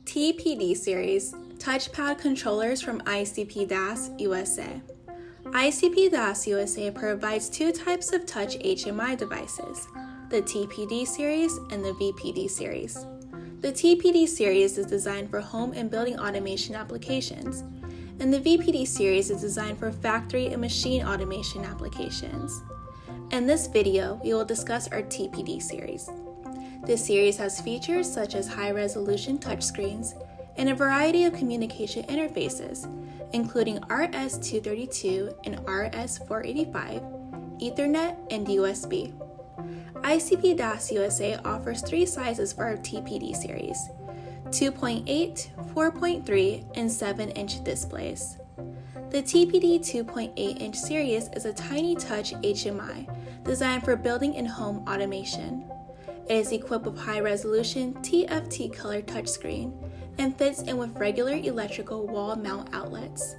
TPD Series, TouchPad controllers from ICP DAS USA. ICP DAS USA provides two types of touch HMI devices, the TPD Series and the VPD Series. The TPD Series is designed for home and building automation applications, and the VPD Series is designed for factory and machine automation applications. In this video, we will discuss our TPD Series. This series has features such as high-resolution touchscreens and a variety of communication interfaces, including RS-232 and RS-485, Ethernet, and USB. ICP DAS USA offers three sizes for our TPD series: 2.8, 4.3, and 7-inch displays. The TPD 2.8-inch series is a tiny touch HMI designed for building and home automation. It is equipped with high-resolution TFT color touchscreen and fits in with regular electrical wall mount outlets.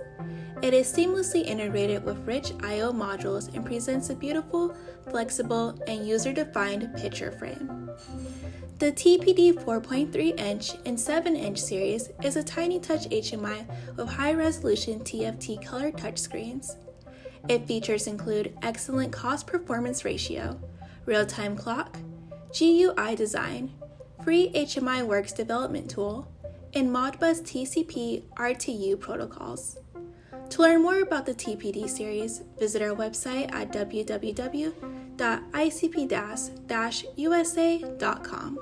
It is seamlessly integrated with rich I/O modules and presents a beautiful, flexible, and user-defined picture frame. The TPD 4.3-inch and 7-inch series is a tiny touch HMI with high-resolution TFT color touchscreens. Its features include excellent cost-performance ratio, real-time clock, GUI design, free HMI Works development tool, and Modbus TCP RTU protocols. To learn more about the TPD series, visit our website at www.icpdas-usa.com.